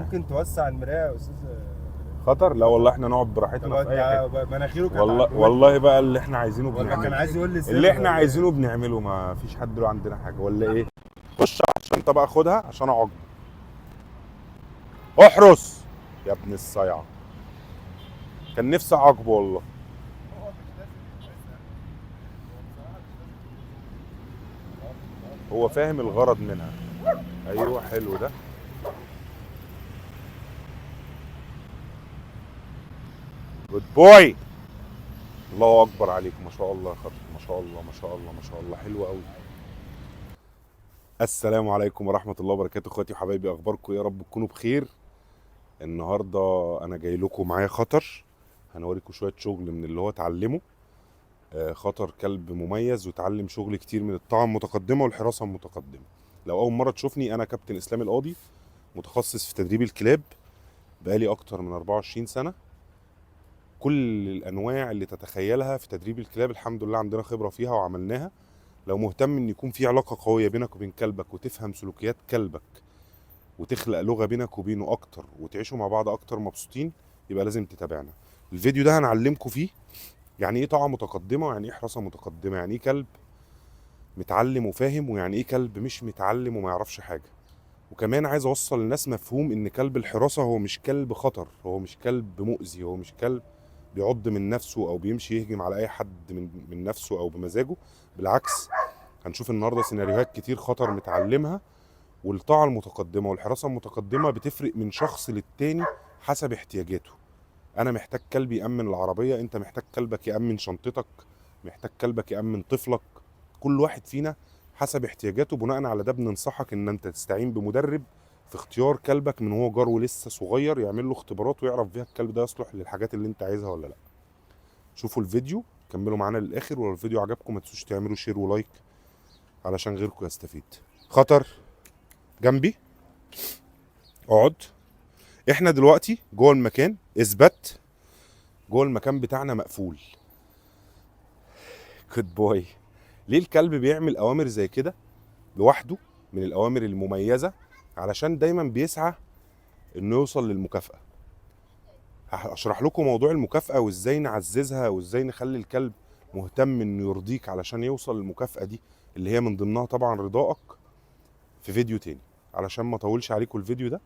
ممكن توسع المرايه يا استاذ؟ خطر؟ لا والله احنا نقعد براحتنا في اي حته. مناخيره كانت والله بقى اللي احنا عايزينه ولا بنعمله. كان عايز يقول لي اللي احنا عايزينه بنعمله، ما فيش حد له عندنا حاجه ولا ايه. خش على الشنطه بقى، خدها عشان اعجب. احرس يا ابن الصيعه، كان نفسي اعاقبه والله. هو فاهم الغرض منها. ايوه حلو ده. جود بوي. الله اكبر عليك، ما شاء الله يا خطر، ما شاء الله ما شاء الله ما شاء الله، حلو قوي. السلام عليكم ورحمه الله وبركاته، اخواتي وحبايبي، اخباركم يا رب تكونوا بخير. النهارده انا جاي لكم معايا خطر، هنوريكم شويه شغل من اللي هو اتعلمه. خطر كلب مميز وتعلم شغل كتير من الطعم المتقدمه والحراسه المتقدمه. لو اول مره تشوفني، انا كابتن اسلام القاضي، متخصص في تدريب الكلاب، بقالي اكتر من 24 سنه. كل الانواع اللي تتخيلها في تدريب الكلاب الحمد لله عندنا خبره فيها وعملناها. لو مهتم ان يكون في علاقه قويه بينك وبين كلبك، وتفهم سلوكيات كلبك، وتخلق لغه بينك وبينه اكتر، وتعيشوا مع بعض اكتر مبسوطين، يبقى لازم تتابعنا. الفيديو ده هنعلمكم فيه يعني ايه طاعه متقدمه، ويعني ايه حراسه متقدمه، يعني ايه كلب متعلم وفاهم، ويعني ايه كلب مش متعلم وما يعرفش حاجه. وكمان عايز اوصل للناس مفهوم ان كلب الحراسه هو مش كلب خطر، هو مش كلب مؤذي، هو مش كلب بيعض من نفسه او بيمشي يهجم على اي حد من نفسه او بمزاجه. بالعكس، هنشوف النهارده سيناريوهات كتير خطر متعلمها. والطاعه المتقدمه والحراسه المتقدمه بتفرق من شخص للتاني حسب احتياجاته. انا محتاج كلب يامن العربيه، انت محتاج كلبك يامن شنطتك، محتاج كلبك يامن طفلك. كل واحد فينا حسب احتياجاته. بناء على ده بننصحك ان انت تستعين بمدرب في اختيار كلبك من هو جرو لسه صغير، يعمل له اختبارات ويعرف بيها الكلب ده يصلح للحاجات اللي انت عايزها ولا لا. شوفوا الفيديو، كملوا معانا للاخر، ولو الفيديو عجبكم ما تنسوش تعملوا شير ولايك علشان غيركم يستفيد. خطر جنبي، اقعد. احنا دلوقتي جوه المكان، اثبت. جوه المكان بتاعنا مقفول. جود بوي. ليه الكلب بيعمل اوامر زي كده لوحده؟ من الاوامر المميزه، علشان دايما بيسعى انه يوصل للمكافاه. هشرح لكم موضوع المكافاه وازاي نعززها، وازاي نخلي الكلب مهتم انه يرضيك علشان يوصل للمكافاه دي، اللي هي من ضمنها طبعا رضائك، في فيديو تاني. علشان ما اطولش عليكم الفيديو ده،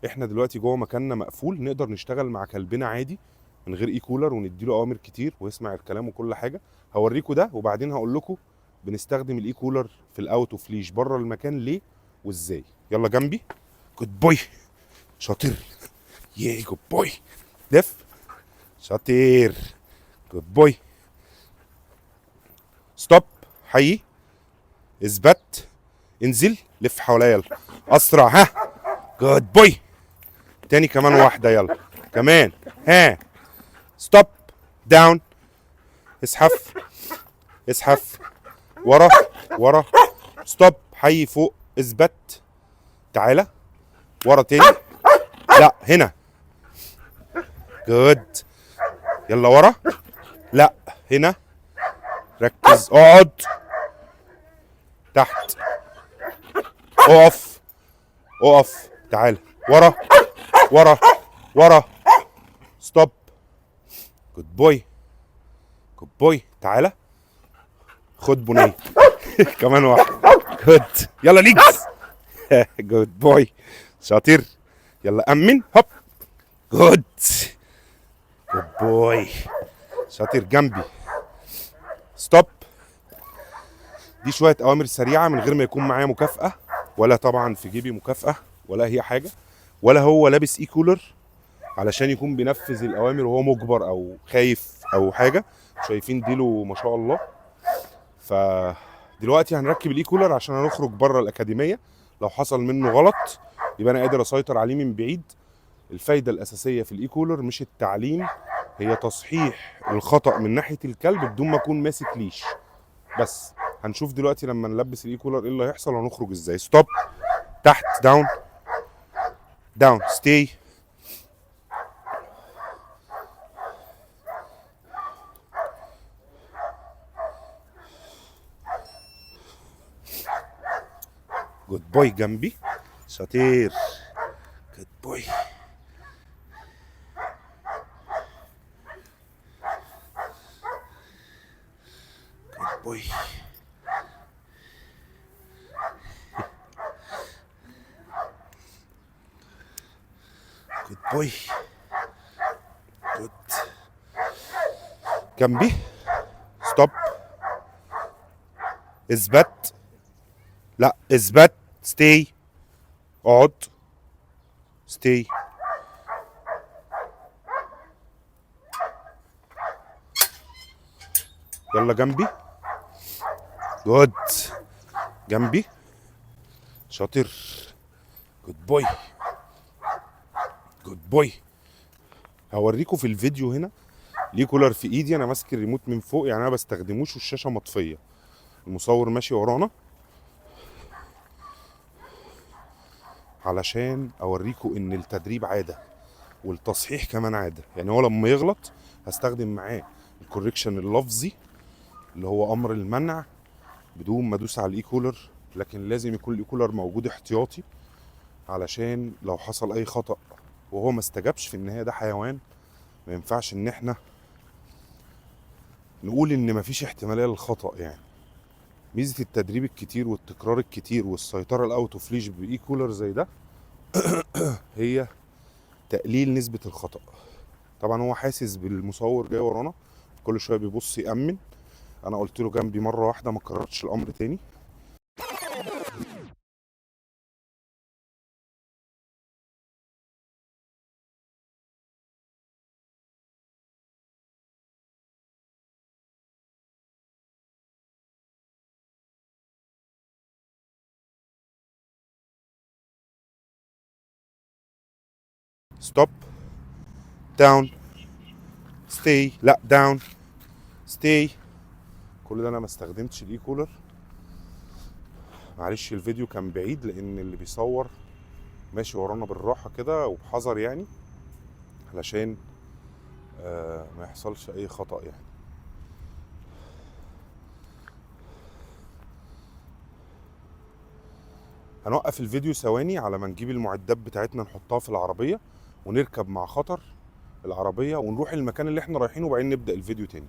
احنا دلوقتي جوه مكاننا مقفول، نقدر نشتغل مع كلبنا عادي من غير اي كولر، ونديله اوامر كتير ويسمع الكلام وكل حاجه. هوريكم ده وبعدين هقول لكم بنستخدم الاي كولر في الاوت اوف ليش بره المكان ليه وازاي. يلا جنبي. جود بوي، شاطر. ياي جود بوي. لف. شاطر. جود بوي. ستوب. حي. اثبت. انزل. لف حواليا يلا اسرع. ها. جود بوي. تاني كمان واحده يلا كمان. ها. ستوب. داون. اسحف. اسحف. ورا. ورا. ستوب. حي فوق. اثبت. تعالى ورا تاني. لا هنا. جود. يلا ورا. لا هنا. ركز. اقعد. تحت. اقف. اقف. تعالى ورا. ورا. ورا. ستوب. جود بوي. جود بوي. تعالى خد بنيه. كمان واحد. جود. يلا ليكس. جود بوي. شاطر. يلا امن. هوب. جود. جود بوي. شاطر. جنبي. ستوب. دي شويه اوامر سريعه من غير ما يكون معايا مكافاه، ولا طبعا في جيبي مكافاه ولا هي حاجه، ولا هو لابس اي كولر علشان يكون بينفذ الاوامر وهو مجبر او خايف او حاجه. شايفين ديله ما شاء الله. فدلوقتي هنركب الاي كولر عشان هنخرج بره الاكاديميه. لو حصل منه غلط يبقى انا قادر اسيطر عليه من بعيد. الفايده الاساسيه في الاي كولر مش التعليم، هي تصحيح الخطا من ناحيه الكلب بدون ما اكون ماسك ليش. بس هنشوف دلوقتي لما نلبس الاي كولر ايه اللي هيحصل وهنخرج ازاي. ستوب. تحت. داون. داون. ستي. جود بوي. جنبي. شاطر. جود بوي. بوي. جود بوي. جود. جنبي. ستوب. اثبت. لا اثبت. ستي. اقعد. ستي. يلا جنبي. جود. جنبي. شاطر. جود بوي. جود بوي. هوريكم في الفيديو هنا ليه كولر في ايدي، انا ماسك الريموت من فوق، يعني انا بستخدموش والشاشه مطفيه، المصور ماشي ورانا علشان اوريكم ان التدريب عاده والتصحيح كمان عاده. يعني هو لما يغلط هستخدم معاه الكوريكشن اللفظي اللي هو امر المنع بدون ما ادوس على الاي كولر، لكن لازم يكون الاي كولر موجود احتياطي علشان لو حصل اي خطأ وهو ما استجابش. في النهايه ده حيوان، ما ينفعش ان احنا نقول ان مفيش احتماليه للخطأ. يعني ميزه التدريب الكتير والتكرار الكتير والسيطره الاوت اوف ليش باي كولر زي ده هي تقليل نسبه الخطأ. طبعا هو حاسس بالمصور جاي ورانا، كل شويه بيبص يأمن. انا قلت له جنبي مره واحده، ما كررتش الامر تاني. ستوب. داون. ستي. لا داون. ستي. كل ده انا ما استخدمتش الاي كولر. معلش الفيديو كان بعيد لان اللي بيصور ماشي ورانا بالراحه كده وبحذر، يعني علشان ما يحصلش اي خطأ. يعني هنوقف الفيديو ثواني على ما نجيب المعدات بتاعتنا نحطها في العربيه ونركب مع خطر العربيه ونروح المكان اللي احنا رايحينه، وبعدين نبدأ الفيديو تاني.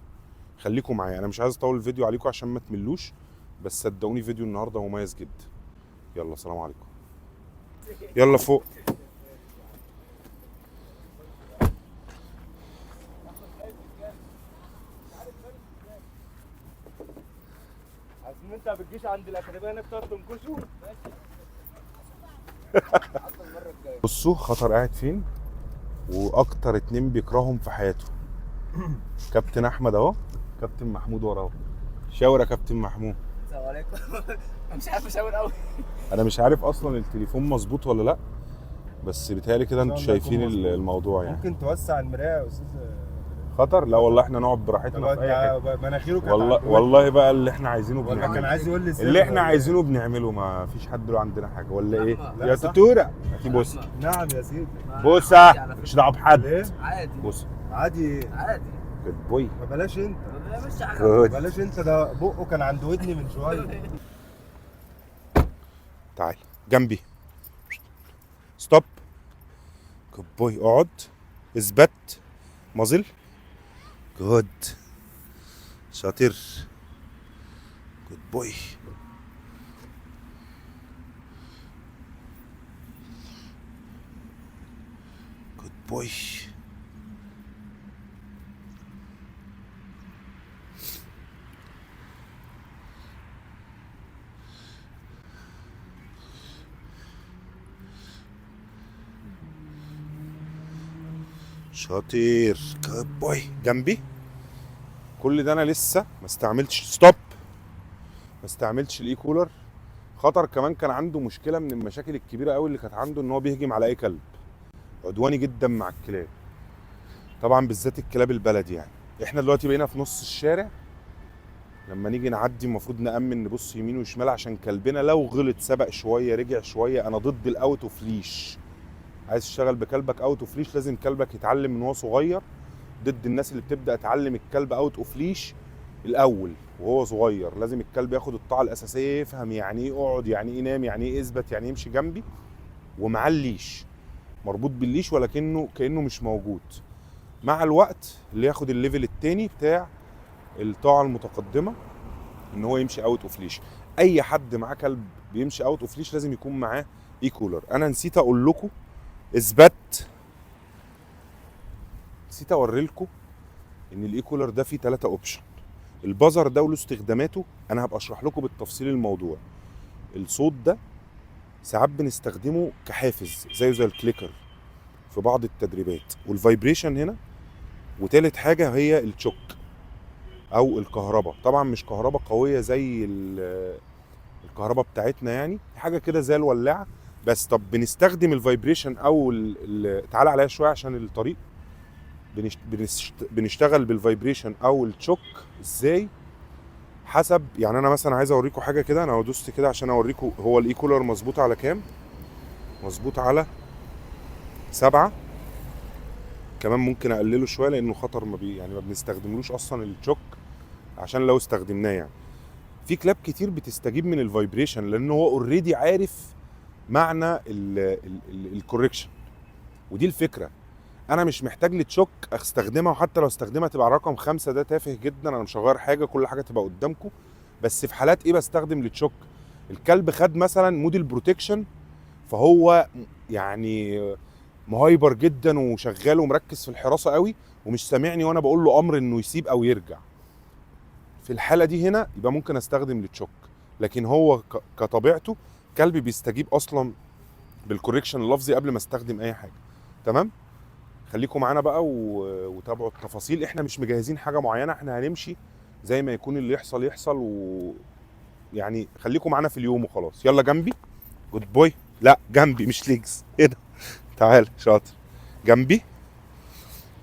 خليكم معايا، انا مش عايز اطول الفيديو عليكم عشان ما تملوش، بس صدقوني فيديو النهارده مميز جدا. يلا سلام عليكم. يلا فوق. عايزين انت ما بتجيش عند الاكاديميه هناك تقعد تنكشوا. بصوا خطر قاعد فين، واكتر اتنين بيكرههم في حياته. كابتن احمد اهو، كابتن محمود وراه اهو. شاور يا كابتن محمود. السلام عليكم. مش عارف اشاور قوي. انا مش عارف اصلا التليفون مظبوط ولا لا، بس بيتهيألي كده انتوا شايفين الموضوع يعني. ممكن توسع المرايه يا استاذ. خطر؟ لا والله احنا نقعد براحتنا في اي حته. مناخيره كانت والله بقى اللي احنا عايزينه ولا بنعمله. كان عايز يقول لي اللي احنا عايزينه بنعمله، ما فيش حد له عندنا حاجه ولا ايه يا صح. تتوره؟ في بوسه. نعم يا سيدي. بوسه مش دعوه بحد. ليه؟ عادي بوسه. عادي. جود بوي. ما بلاش انت. مش حاجه. جود. بلاش انت، ده بقه كان عند ودني من شويه. تعال جنبي. ستوب. جود بوي. اقعد. اثبت. مازل. جود. شاطر. جود بوي. جود بوي. شاطر. جود بوي. جنبي. كل ده انا لسه ما استعملتش. ستوب. ما استعملتش الاي كولر. خطر كمان كان عنده مشكله من المشاكل الكبيره قوي اللي كانت عنده، ان هو بيهجم على اي كلب، عدواني جدا مع الكلاب، طبعا بالذات الكلاب البلدي. يعني احنا دلوقتي بقينا في نص الشارع، لما نيجي نعدي المفروض نأمن نبص يمين وشمال عشان كلبنا لو غلط سبق شويه رجع شويه. انا ضد الاوت اوف ليش. عايز تشتغل بكلبك اوت اوف ليش لازم كلبك يتعلم من وهو صغير. ضد الناس اللي بتبدا تعلم الكلب اوت اوف ليش الاول وهو صغير. لازم الكلب ياخد الطاعه الاساسيه، يفهم يعني ايه اقعد، يعني ايه نام، يعني ايه اثبت، يعني ايه امشي جنبي، ومعاه الليش مربوط بالليش ولكنه كانه مش موجود. مع الوقت اللي ياخد الليفل التاني بتاع الطاعه المتقدمه ان هو يمشي اوت اوف ليش. اي حد معاه كلب بيمشي اوت اوف ليش لازم يكون معاه اي كولر. انا نسيت اقول لكم اثبات، نسيت اوري لكم ان الاي كولر ده فيه 3 اوبشن. البازر ده وله استخداماته انا هبقى اشرح لكم بالتفصيل الموضوع. الصوت ده ساعات بنستخدمه كحافز زي الكليكر في بعض التدريبات، والفايبريشن هنا. وتالت حاجه هي التشوك او الكهرباء. طبعا مش كهرباء قويه زي الكهرباء بتاعتنا، يعني حاجه كده زي الولاعه بس. طب بنستخدم الفايبريشن او تعالى عليها شويه عشان الطريق. بنشتغل بالفايبريشن او التشوك ازاي؟ حسب، يعني انا مثلا عايز اوريكم حاجه كده. انا دوست كده عشان اوريكم هو الاي كولر مظبوط على كام. مظبوط على 7. كمان ممكن اقلله شويه لانه خطر، يعني ما بنستخدملوش اصلا التشوك عشان لو استخدمناه. يعني في كلاب كتير بتستجيب من الفايبريشن لانه هو اوريدي عارف معنى الكوركشن. ودي الفكره، انا مش محتاج لتشوك استخدمها، وحتى لو استخدمها تبقى رقم 5 ده تافه جدا. انا مش هغير حاجه، كل حاجه تبقى قدامكم. بس في حالات ايه بستخدم لتشوك؟ الكلب خد مثلا مود البروتكشن، فهو يعني مهايبر جدا وشغال ومركز في الحراسه قوي ومش سامعني وانا بقول له امر انه يسيب او يرجع. في الحاله دي هنا يبقى ممكن استخدم لتشوك. لكن هو كطبيعته كلب بيستجيب اصلا بالكوريكشن اللفظي قبل ما استخدم اي حاجه. تمام. خليكم معانا بقى وتابعوا التفاصيل. احنا مش مجهزين حاجه معينه، احنا هنمشي زي ما يكون اللي يحصل يحصل. يعني خليكم معانا في اليوم وخلاص. يلا جنبي. جود بوي. لا جنبي مش ليجز. ايه ده؟ تعال شاطر. جنبي.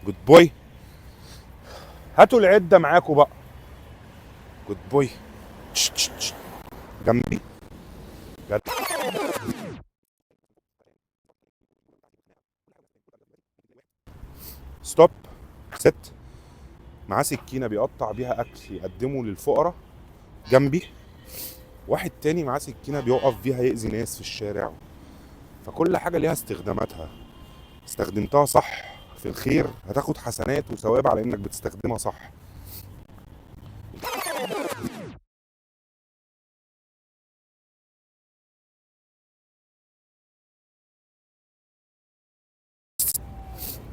جود بوي. هاتوا العده معاكم بقى. جود بوي. جنبي. جد. ستوب. ست. معاه سكينه بيقطع بيها اكل يقدمه للفقراء. جنبي. واحد تاني معاه سكينه بيقف بيها يأذي ناس في الشارع. فكل حاجه ليها استخداماتها. استخدمتها صح في الخير هتاخد حسنات وثواب على انك بتستخدمها صح.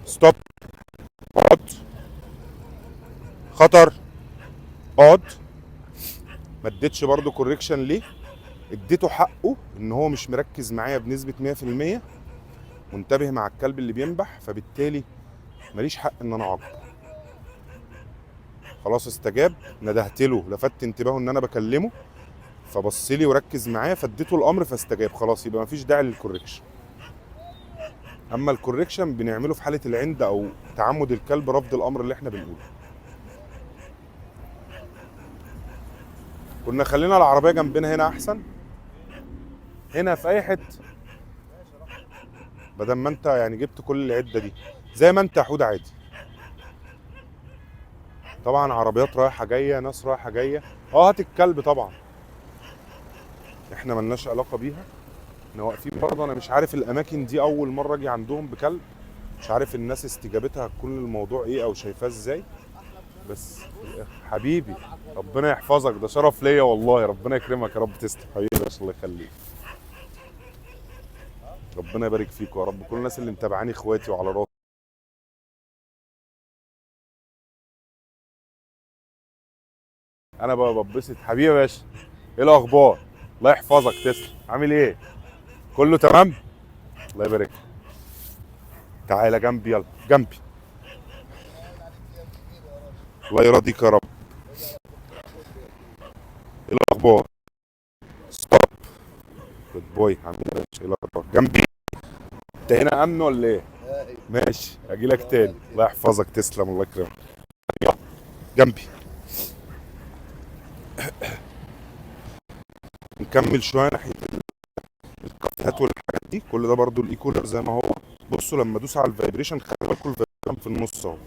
ستوب. اقعد. خطر. اقعد. ما اديتش برضه كوريكشن ليه؟ اديته حقه ان هو مش مركز معايا بنسبه 100%، منتبه مع الكلب اللي بينبح، فبالتالي ماليش حق ان انا اعاقبه. خلاص استجاب، ندهت له لفت انتباهه ان انا بكلمه فبص لي وركز معايا فاديته الامر فاستجاب. خلاص يبقى مفيش داعي للكوريكشن. اما الكوريكشن بنعمله في حاله العند او تعمد الكلب رفض الامر اللي احنا بنقوله. كنا خلينا العربيه جنبنا هنا احسن، هنا في اي حته، بدل ما انت يعني جبت كل العده دي زي ما انت يا حود عادي. طبعا عربيات رايحه جايه، ناس رايحه جايه. هات الكلب طبعا، احنا ملناش علاقه بيها. احنا واقفين برضه. انا مش عارف الاماكن دي اول مره اجي عندهم بكلب، مش عارف الناس استجابتها هتكون للموضوع ايه او شايفاه ازاي. بس حبيبي ربنا يحفظك، ده شرف ليا والله. ربنا يكرمك يا رب. تسلم حبيبي يا باشا، الله يخليك. ربنا يبارك فيكم يا رب. كل الناس اللي متابعاني اخواتي وعلى راسي. انا بقى ببسط حبيبي يا باشا. ايه الاخبار؟ الله يحفظك. تسلم. عامل ايه؟ كله تمام. الله يبارك. تعالى جنبي. يلا جنبي. الله يرضيك يا رب. ايه الاخبار؟ ستوب. جود بوي. عامل ايه يا باشا؟ ايه الاخبار؟ جنبي. انت هنا امن ولا ايه؟ ماشي اجي لك تاني. الله يحفظك. تسلم. الله يكرمك. يلا جنبي. نكمل شويه ناحيه الكافيهات والحاجات دي. كل ده برضو الاي كولر زي ما هو. بصوا لما ادوس على الفايبريشن، خلي بالكم الفايبريشن في النص اهو.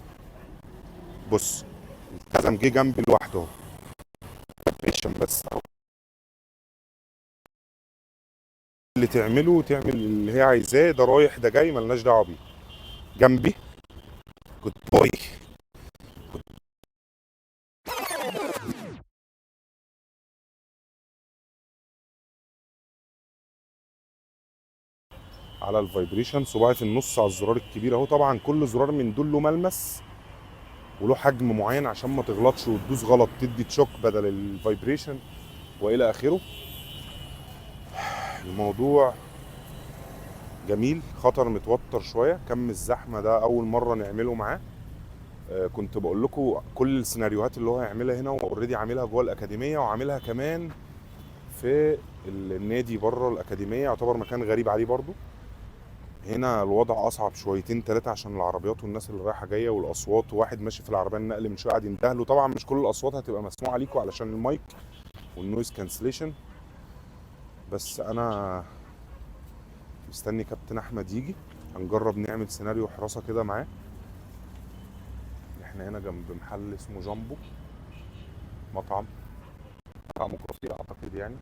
بص الكلام جه جنبي لوحده اهو. فايبريشن بس اهو. اللي تعمله تعمل اللي هي عايزاه، ده رايح ده جاي ملناش دعوه بيه. جنبي. جود بوي. على الفايبريشن، صباعي في النص على الزرار الكبير اهو. طبعا كل زرار من دول له ملمس وله حجم معين عشان ما تغلطش وتدوس غلط تدي تشوك بدل الفايبريشن والى اخره. الموضوع جميل. خطر متوتر شويه، كم الزحمه ده اول مره نعمله معاه. كنت بقول لكم كل السيناريوهات اللي هو هيعملها هنا، واوريدي عاملها جوه الاكاديميه وعاملها كمان في النادي بره الاكاديميه، يعتبر مكان غريب عليه برضو. هنا الوضع اصعب شويتين ثلاثه عشان العربيات والناس اللي رايحه جايه والاصوات، وواحد ماشي في العربيه النقل من شويه قاعد يندهله. طبعا مش كل الاصوات هتبقى مسموعه ليكم علشان المايك والنويز كانسليشن، بس انا مستني كابتن احمد يجي. هنجرب نعمل سيناريو حراسه كده معاه. احنا هنا جنب محل اسمه جامبو، مطعم وكافيه اعتقد يعني.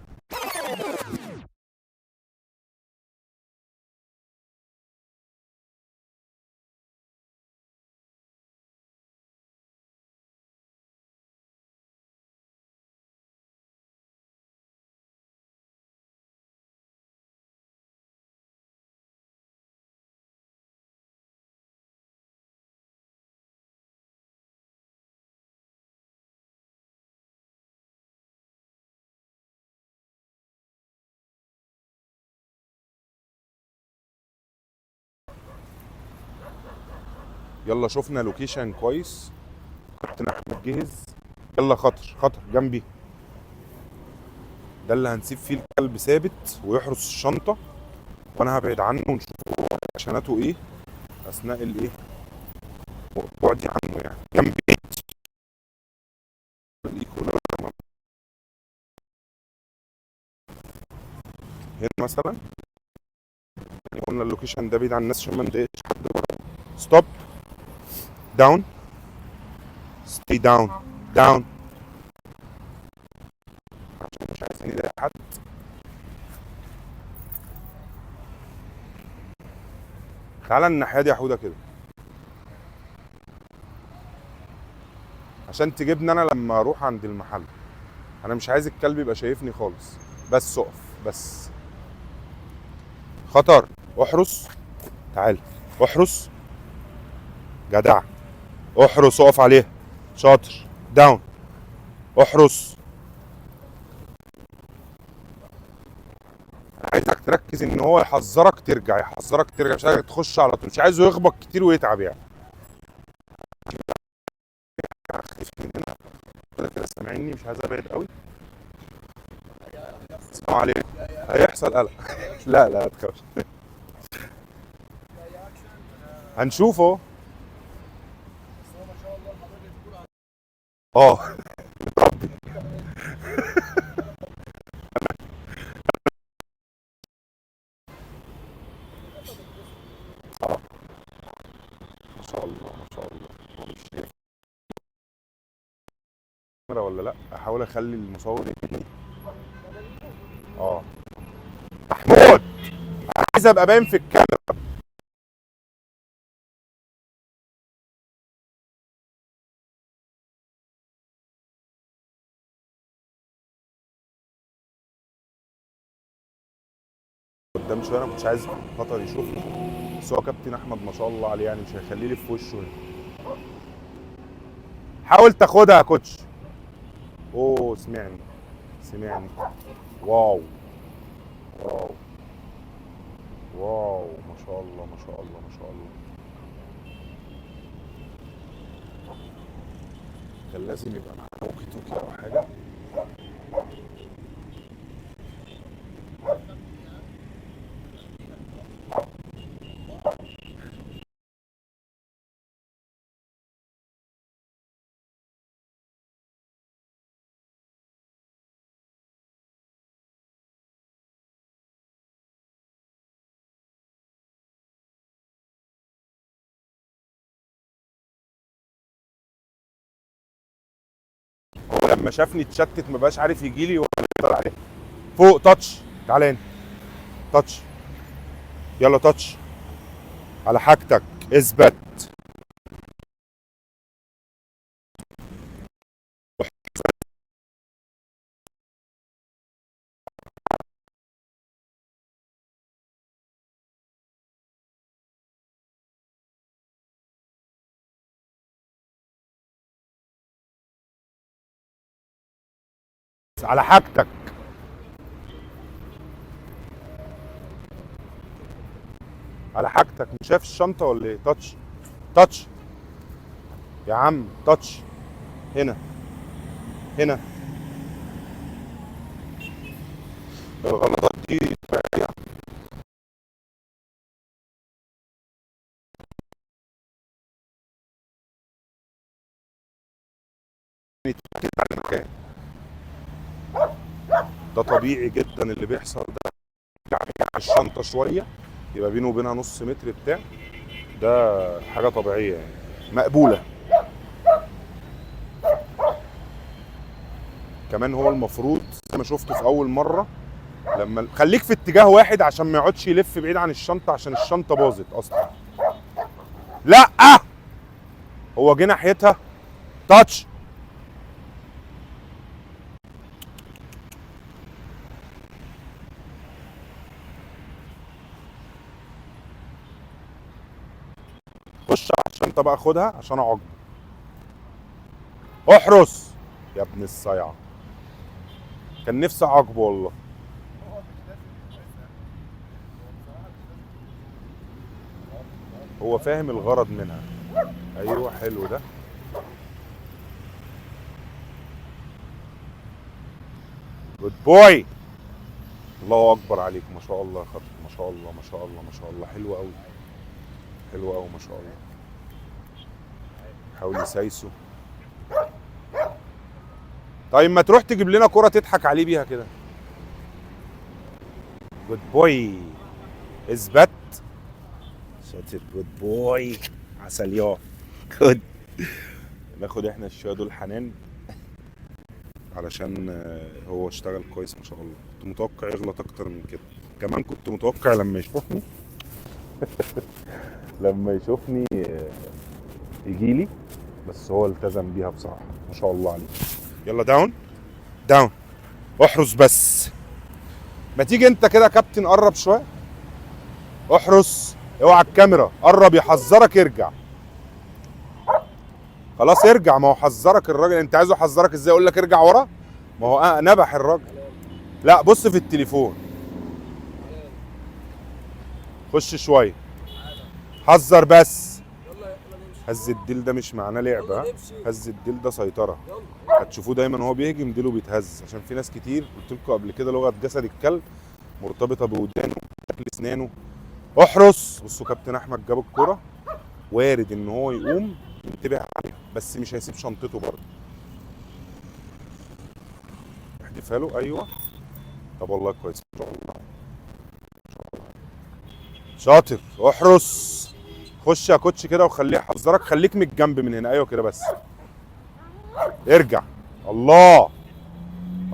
يلا شفنا لوكيشن كويس، كابتن احمد جهز. يلا خطر خطر جنبي، ده اللي هنسيب فيه الكلب ثابت ويحرس الشنطه، وانا هبعد عنه ونشوف عشاناته ايه اثناء الايه بعدي عنه يعني. جنبي هنا مثلا، يعني قلنا اللوكيشن ده بعيد عن الناس عشان ما نضايقش حد بره. ستوب، داون، ستي داون، داون، عشان مش عايزين نضايق حد. تعالى الناحيه دي يا حوده كده عشان تجيبني انا لما اروح عند المحل. انا مش عايز الكلب يبقى شايفني خالص. بس اقف بس. خطر، احرس، تعال احرس، جدع، احرس، اقف عليها، شاطر، داون، احرس. عايزك تركز ان هو يحذرك ترجع، يحذرك ترجع، مش عايزك تخش على طول، مش عايزه يخبط كتير ويتعب يعني. خايف من هنا كده كده سامعني، مش عايز ابعد قوي. السلام عليكم. هيحصل قلق. لا لا تخافش، هنشوفه. اه ما شاء الله ما شاء الله. هو مش شايف الكاميرا ولا لا؟ احاول اخلي المصور يبني. اه محمود، عايز ابقى باين في الكاميرا. قدام شويه انا كنتش عايز خطر يشوفني، بس هو كابتن احمد ما شاء الله عليه يعني مش هيخليه لي في وشه هنا. حاول تاخدها يا كوتش. اوه سمعني، سمعني. واو، واو، واو، ما شاء الله ما شاء الله ما شاء الله. كان لازم يبقى معانا توكي توكي او حاجه. هو لما شافني اتشتت ما بقاش عارف يجي لي ولا يقدر عليه. فوق تاتش، تعالى هنا، تاتش، يلا تاتش على حاجتك، اثبت. على حاجتك. على حاجتك، مش شايف الشنطه ولا ايه؟ تاتش تاتش يا عم، تاتش. هنا هنا. الغلطات دي طبيعية. نتأكد على المكان ده طبيعي جدا اللي بيحصل ده. يعني الشنطه شويه يبقى بينه وبينها نص متر بتاع، ده حاجه طبيعيه يعني، مقبوله. كمان هو المفروض زي ما شفته في اول مره، لما خليك في اتجاه واحد عشان ما يقعدش يلف بعيد عن الشنطه، عشان الشنطه باظت اصلا. لا، هو جه ناحيتها. تاتش. خش على الشنطه بقى، خدها عشان اعاقبه. احرس يا ابن الصيعه، كان نفسي اعاقبه والله. هو فاهم الغرض منها. ايوه حلو ده. جود بوي. الله اكبر عليك، ما شاء الله يا خطر، ما شاء الله ما شاء الله ما شاء الله، حلو قوي. حلو قوي ما شاء الله. حاول يسايسه. طيب ما تروح تجيب لنا كرة تضحك عليه بيها كده. جود بوي. اثبت. شاطر، جود بوي. عسل يا جود. ناخد احنا الشوية دول حنان، علشان هو اشتغل كويس ما شاء الله. كنت متوقع يغلط اكتر من كده. كمان كنت متوقع لما يشوفني لما يشوفني يجيلي، بس هو التزم بيها بصراحة ما شاء الله عليه. يلا داون داون. احرس بس. ما تيجي انت كده يا كابتن، قرب شوية. احرس. اوعى الكاميرا، قرب يحذرك ارجع. خلاص ارجع، ما هو حذرك الراجل. انت عايزه يحذرك ازاي؟ يقول لك ارجع ورا؟ ما هو نبح الراجل. لا بص في التليفون. خش شويه، حذر بس. هز الديل ده مش معناه لعبه، هز الديل ده سيطره. هتشوفوه دايما وهو بيهجم ديله بيتهز، عشان في ناس كتير قلت لكم قبل كده لغه جسد الكلب مرتبطه بودانه، شكل اسنانه. احرس. بصوا كابتن احمد جاب الكره، وارد ان هو يقوم ينتبه عليها، بس مش هيسيب شنطته برضه. احدفها له. ايوه. طب والله كويس ما شاء الله. شاطر. احرس. خش يا كوتش كده وخليه يحذرك. خليك من الجنب من هنا. ايوه كده بس. ارجع. الله.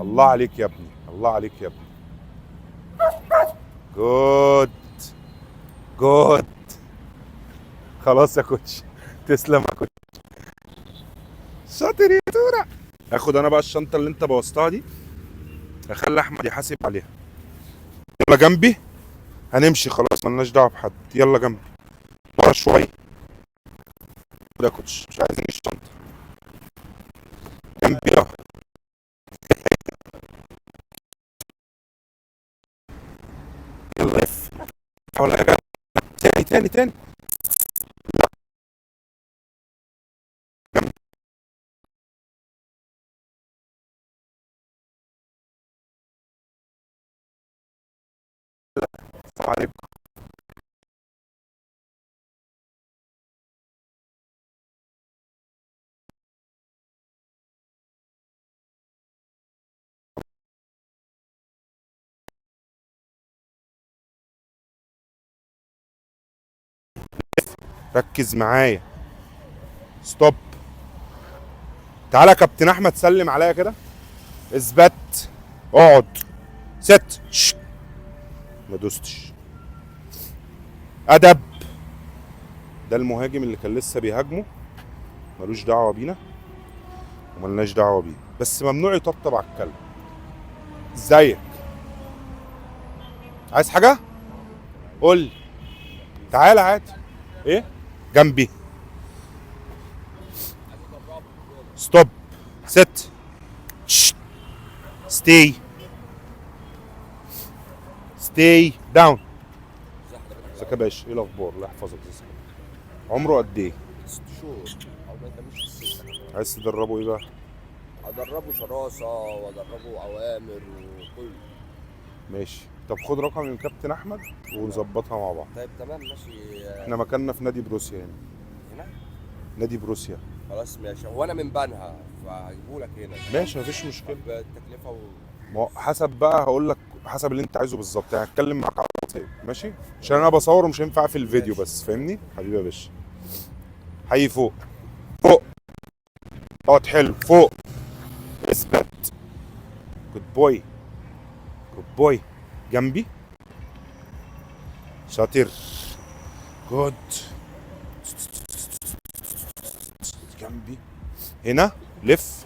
الله عليك يا ابني، الله عليك يا ابني. جود جود. خلاص يا كوتش، تسلم يا كوتش. شاطر يا تورا. هاخد انا بقى الشنطه اللي انت بوظتها دي، هخلي احمد يحاسب عليها. يلا جنبي. هنمشي خلاص، ملناش دعوه بحد. يلا جنبي ورا شويه. خد يا كوتش، مش عايزين الشنطه. جنبي اهو. يلا لف. حاول ارجع تاني تاني تاني. جنبي. السلام عليكم. ركز معايا. ستوب. تعالى يا كابتن احمد، سلم عليا كده. اثبت. اقعد. ست. ما دوستش. ادب. ده المهاجم اللي كان لسه بيهاجمه، ملوش دعوه بينا وملناش دعوه بيه، بس ممنوع يطبطب على الكلب. ازيك؟ عايز حاجه؟ قول لي. تعالى عادي. ايه؟ جنبي. ستوب. ست. stay down. ازيك يا باشا؟ ايه الاخبار؟ الله يحفظك. ازيك؟ عمره قد ايه؟ 6 شهور او ما يتمش في السكه. عايز تدربه ايه بقى؟ ادربه شراسه وادربه اوامر وكل. ماشي. طب خد رقمي من كابتن احمد ونظبطها مع بعض. طيب تمام ماشي. احنا مكاننا في نادي بروسيا هنا. هنا نادي بروسيا. خلاص ماشي. هو انا من بنها فهجيبهولك هنا. ماشي مفيش مشكله. طب التكلفه ما هو حسب بقى، هقول لك حسب اللي انت عايزه بالظبط، يعني هتكلم معاك على الواتساب ماشي، عشان انا بصور ومش هينفع في الفيديو ماشي. بس، فاهمني حبيبي يا باشا. حي فوق فوق. اقعد حلو فوق. اثبت. جود بوي. جود بوي. جنبي. شاطر. جود. جنبي. هنا لف.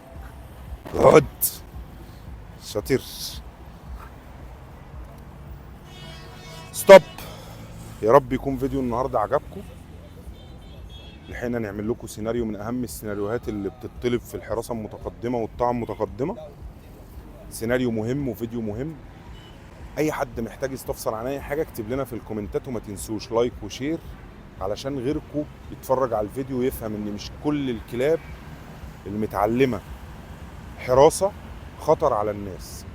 جود. شاطر. ستوب. يا رب يكون فيديو النهارده عجبكم. لحقنا نعمل لكم سيناريو من اهم السيناريوهات اللي بتطلب في الحراسه المتقدمه والطاعه المتقدمه. سيناريو مهم وفيديو مهم. اي حد محتاج يستفسر عن اي حاجه اكتب لنا في الكومنتات، وما تنسوش لايك وشير علشان غيركم يتفرج على الفيديو ويفهم ان مش كل الكلاب المتعلمه حراسه خطر على الناس.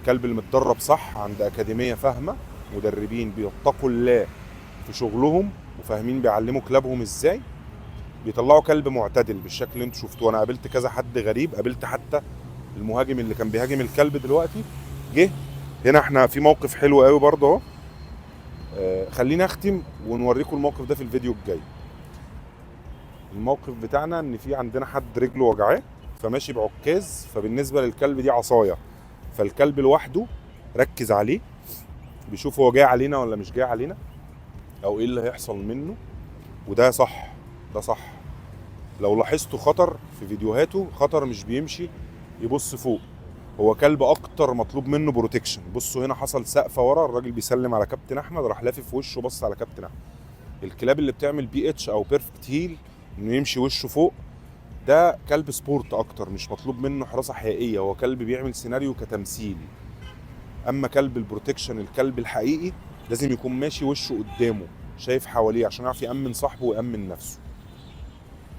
الكلب المتدرب صح عند اكاديميه فاهمه، مدربين بيتقوا الله في شغلهم وفاهمين بيعلموا كلابهم ازاي، بيطلعوا كلب معتدل بالشكل اللي انتوا شفتوه. انا قابلت كذا حد غريب، قابلت حتى المهاجم اللي كان بيهاجم الكلب دلوقتي جه هنا. احنا في موقف حلو قوي برضه اهو. خلينا اختم ونوريكم الموقف ده في الفيديو الجاي. الموقف بتاعنا ان في عندنا حد رجله وجعاه فماشي بعكاز، فبالنسبه للكلب دي عصايه، فالكلب لوحده ركز عليه بيشوف هو جاي علينا ولا مش جاي علينا او ايه اللي هيحصل منه. وده صح، ده صح. لو لاحظتوا خطر في فيديوهاته، خطر مش بيمشي يبص فوق، هو كلب اكتر مطلوب منه بروتكشن. بصوا هنا حصل سقفه ورا، الراجل بيسلم على كابتن احمد راح لافف وشه بص على كابتن احمد. الكلاب اللي بتعمل بي اتش او بيرفكت هيل انه يمشي وشه فوق، ده كلب سبورت اكتر، مش مطلوب منه حراسه حقيقيه، هو كلب بيعمل سيناريو كتمثيل. اما كلب البروتكشن الكلب الحقيقي لازم يكون ماشي وشه قدامه شايف حواليه عشان يعرف يامن صاحبه ويامن نفسه.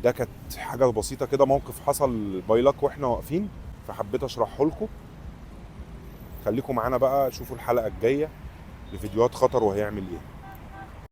ده كانت حاجه بسيطه كده، موقف حصل بايلك واحنا واقفين فحبيت اشرحه لكم. خليكم معانا بقى، شوفوا الحلقه الجايه لفيديوهات خطر وهيعمل ايه.